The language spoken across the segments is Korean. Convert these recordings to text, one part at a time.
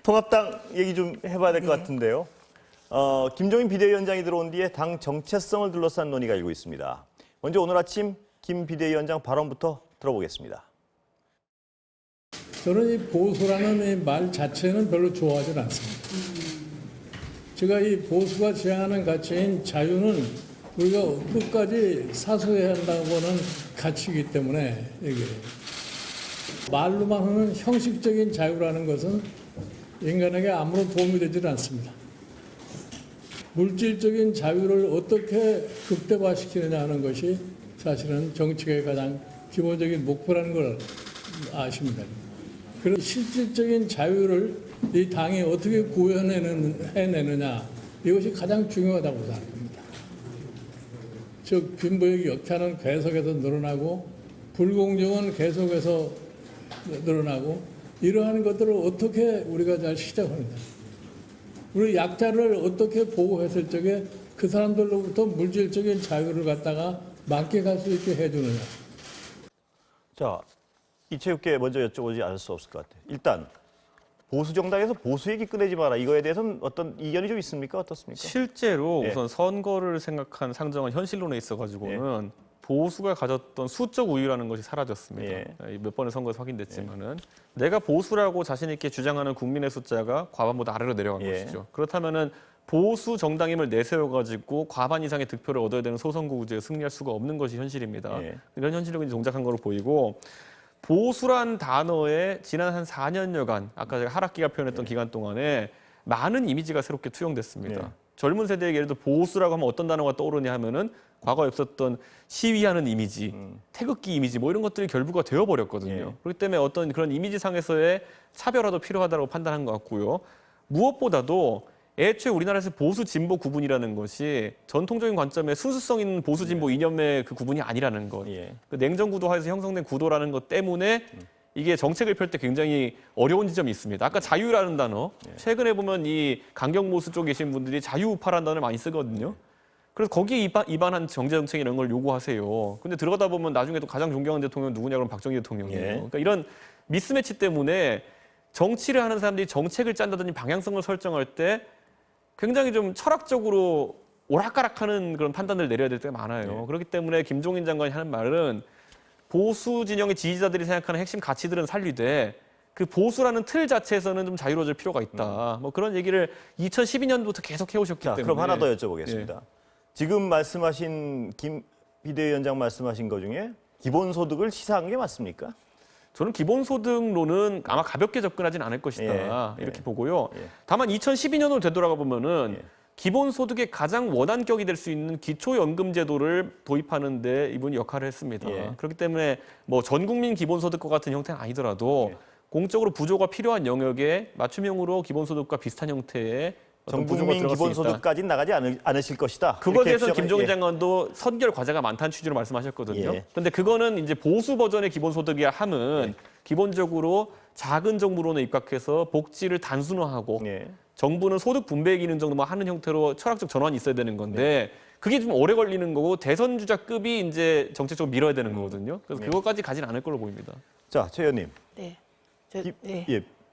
통합당 얘기 좀 해봐야 될 것 같은데요. 김종인 비대위원장이 들어온 뒤에 당 정체성을 둘러싼 논의가 일고 있습니다. 먼저 오늘 아침 김 비대위원장 발언부터 들어보겠습니다. 저는 이 보수라는 이 말 자체는 별로 좋아하지 않습니다. 제가 이 보수가 지향하는 가치인 자유는 우리가 끝까지 사수해야 한다고는 가치이기 때문에 이게 말로만 하는 형식적인 자유라는 것은 인간에게 아무런 도움이 되지 않습니다. 물질적인 자유를 어떻게 극대화시키느냐 하는 것이 사실은 정치의 가장 기본적인 목표라는 걸 아십니다. 그런 실질적인 자유를 이 당이 어떻게 구현해내느냐 이것이 가장 중요하다고 생각합니다. 즉 빈부의 격차는 계속해서 늘어나고 불공정은 계속해서 늘어나고 이러한 것들을 어떻게 우리가 잘 시작하느냐. 우리 약자를 어떻게 보호했을 적에 그 사람들로부터 물질적인 자유를 갖다가 만끽할 수 있게 해주느냐. 자, 이채욱께 먼저 여쭤보지 않을 수 없을 것 같아요. 일단 보수 정당에서 보수 얘기 꺼내지 마라. 이거에 대해서는 어떤 이견이 좀 있습니까? 어떻습니까? 실제로 예. 우선 선거를 생각한 상정한 현실론에 있어가지고는 보수가 가졌던 수적 우위라는 것이 사라졌습니다. 예. 몇 번의 선거에서 확인됐지만은 내가 보수라고 자신 있게 주장하는 국민의 숫자가 과반보다 아래로 내려간 것이죠. 그렇다면은 보수 정당임을 내세워가지고 과반 이상의 득표를 얻어야 되는 소선거구제에 승리할 수가 없는 것이 현실입니다. 이런 현실력이 동작한 거로 보이고 보수란 단어에 지난 한 4년여간 아까 제가 하락기가 표현했던 기간 동안에 많은 이미지가 새롭게 투영됐습니다. 젊은 세대에게 예를 들어 보수라고 하면 어떤 단어가 떠오르냐 하면은 과거에 없었던 시위하는 이미지, 태극기 이미지 뭐 이런 것들이 결부가 되어버렸거든요. 그렇기 때문에 어떤 그런 이미지상에서의 차별화도 필요하다고 판단한 것 같고요. 무엇보다도 애초에 우리나라에서 보수 진보 구분이라는 것이 전통적인 관점에 순수성 있는 보수 진보 이념의 그 구분이 아니라는 것. 그 냉전 구도 하에서 형성된 구도라는 것 때문에 이게 정책을 펼 때 굉장히 어려운 지점이 있습니다. 아까 자유라는 단어, 최근에 보면 이 강경 보수 쪽에 계신 분들이 자유우파라는 단어를 많이 쓰거든요. 그래서 거기에 입안한 경제정책 이런 걸 요구하세요. 근데 들어가다 보면 나중에 또 가장 존경하는 대통령은 누구냐 그러면 박정희 대통령이에요. 그러니까 이런 미스매치 때문에 정치를 하는 사람들이 정책을 짠다든지 방향성을 설정할 때 굉장히 좀 철학적으로 오락가락하는 그런 판단을 내려야 될 때가 많아요. 그렇기 때문에 김종인 장관이 하는 말은 보수 진영의 지지자들이 생각하는 핵심 가치들은 살리되 그 보수라는 틀 자체에서는 좀 자유로워질 필요가 있다. 뭐 그런 얘기를 2012년부터 계속 해오셨기 자, 때문에. 그럼 하나 더 여쭤보겠습니다. 지금 말씀하신 김 비대위원장 말씀하신 것 중에 기본소득을 시사한 게 맞습니까? 저는 기본소득론은 아마 가볍게 접근하진 않을 것이다. 이렇게 보고요. 다만 2012년으로 되돌아가 보면은 기본소득의 가장 원안격이 될 수 있는 기초연금제도를 도입하는 데 이분이 역할을 했습니다. 그렇기 때문에 뭐 전국민 기본소득과 같은 형태는 아니더라도 공적으로 부조가 필요한 영역에 맞춤형으로 기본소득과 비슷한 형태의 전국민 기본소득까지는 나가지 않으실 것이다. 그것에 대해서 김종인 장관도 선결 과제가 많다는 취지로 말씀하셨거든요. 그런데 그거는 이제 보수 버전의 기본소득이야 함은 기본적으로 작은 정부론에 입각해서 복지를 단순화하고 정부는 소득 분배 기능 정도만 하는 형태로 철학적 전환이 있어야 되는 건데 그게 좀 오래 걸리는 거고 대선 주자급이 이제 정책적으로 밀어야 되는 거거든요. 그래서 그것까지 가진 않을 걸로 보입니다. 자, 최 의원님. 네.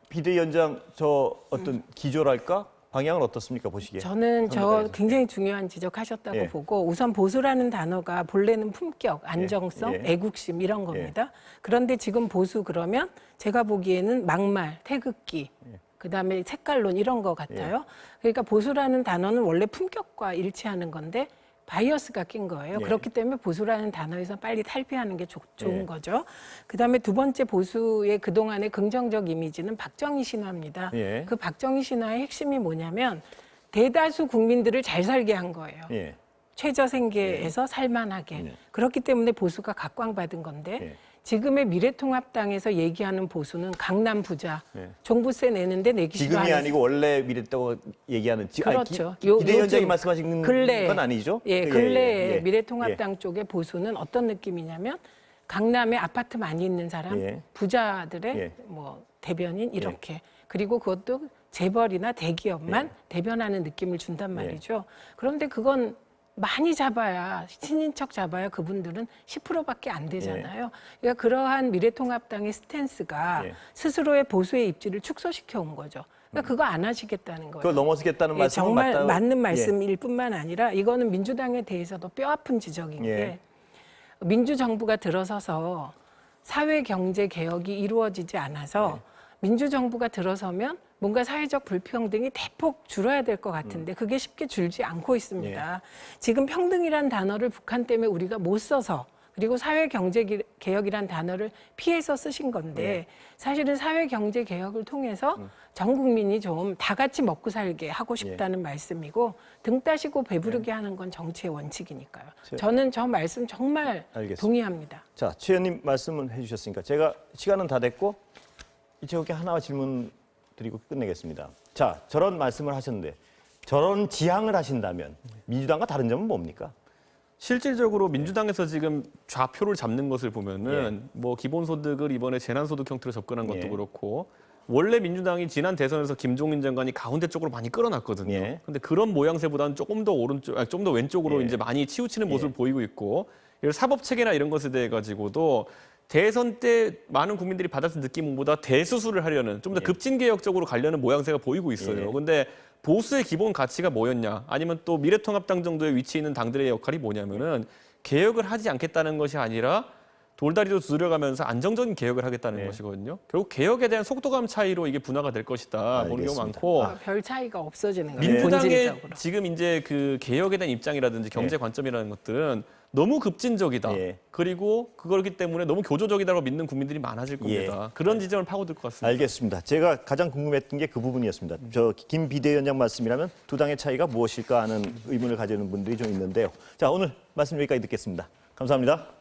비대위원장 저 어떤 기조랄까? 방향은 어떻습니까? 보시기에. 저는 굉장히 중요한 지적하셨다고 보고 우선 보수라는 단어가 본래는 품격, 안정성, 애국심 이런 겁니다. 그런데 지금 보수 그러면 제가 보기에는 막말, 태극기, 그다음에 색깔론 이런 거 같아요. 그러니까 보수라는 단어는 원래 품격과 일치하는 건데 바이어스가 낀 거예요. 그렇기 때문에 보수라는 단어에서 빨리 탈피하는 게 좋은 거죠. 그다음에 두 번째 보수의 그동안의 긍정적 이미지는 박정희 신화입니다. 그 박정희 신화의 핵심이 뭐냐면 대다수 국민들을 잘 살게 한 거예요. 최저생계에서 살만하게. 그렇기 때문에 보수가 각광받은 건데 지금의 미래통합당에서 얘기하는 보수는 강남 부자, 종부세 내는데 내기 싫어하는 지금이 아니고 원래 미랬다고 얘기하는 그렇죠. 비대위원장이 말씀하신 건 아니죠? 근래에 미래통합당 쪽의 보수는 어떤 느낌이냐면 강남에 아파트 많이 있는 사람, 부자들의 뭐 대변인 이렇게 그리고 그것도 재벌이나 대기업만 대변하는 느낌을 준단 말이죠. 그런데 그건 많이 잡아야 친인척 잡아야 그분들은 10%밖에 안 되잖아요. 그러니까 그러한 미래통합당의 스탠스가 스스로의 보수의 입지를 축소시켜 온 거죠. 그러니까 그거 안 하시겠다는 거예요. 그걸 넘어서겠다는 예, 말씀은 정말 맞다. 맞는 말씀일 뿐만 아니라 이거는 민주당에 대해서도 뼈아픈 지적인 게 민주정부가 들어서서 사회경제개혁이 이루어지지 않아서 민주정부가 들어서면 뭔가 사회적 불평등이 대폭 줄어야 될 것 같은데 그게 쉽게 줄지 않고 있습니다. 지금 평등이란 단어를 북한 때문에 우리가 못 써서 그리고 사회경제개혁이란 단어를 피해서 쓰신 건데 사실은 사회경제개혁을 통해서 전 국민이 좀 다 같이 먹고 살게 하고 싶다는 말씀이고 등 따시고 배부르게 하는 건 정치의 원칙이니까요. 저는 저 말씀 정말 알겠습니다. 동의합니다. 자, 최 의원님 말씀은 해주셨으니까 제가 시간은 다 됐고 이채국께 하나 질문 드리고 끝내겠습니다. 자, 저런 말씀을 하셨는데 저런 지향을 하신다면 민주당과 다른 점은 뭡니까? 실질적으로 민주당에서 지금 좌표를 잡는 것을 보면은 뭐 기본소득을 이번에 재난소득 형태로 접근한 것도 그렇고 원래 민주당이 지난 대선에서 김종인 장관이 가운데 쪽으로 많이 끌어놨거든요. 근데 그런 모양새보다는 조금 더 좀 더 왼쪽으로 이제 많이 치우치는 모습을 보이고 있고 사법 체계나 이런 것에 대해 가지고도 대선 때 많은 국민들이 받았던 느낌보다 대수술을 하려는 좀 더 급진개혁적으로 가려는 모양새가 보이고 있어요. 근데 보수의 기본 가치가 뭐였냐? 아니면 또 미래통합당 정도의 위치에 있는 당들의 역할이 뭐냐면은 개혁을 하지 않겠다는 것이 아니라 돌다리도 두드려가면서 안정적인 개혁을 하겠다는 것이거든요. 결국 개혁에 대한 속도감 차이로 이게 분화가 될 것이다. 보는 경우가 많고 별 차이가 없어지는 거예요. 민주당의 본질적으로. 지금 이제 그 개혁에 대한 입장이라든지 경제 관점이라는 것들은 너무 급진적이다. 그리고 그거기 때문에 너무 교조적이다고 믿는 국민들이 많아질 겁니다. 그런 지점을 파고들 것 같습니다. 알겠습니다. 제가 가장 궁금했던 게 그 부분이었습니다. 저 김 비대위원장 말씀이라면 두 당의 차이가 무엇일까 하는 의문을 가지는 분들이 좀 있는데요. 자, 오늘 말씀 여기까지 듣겠습니다. 감사합니다.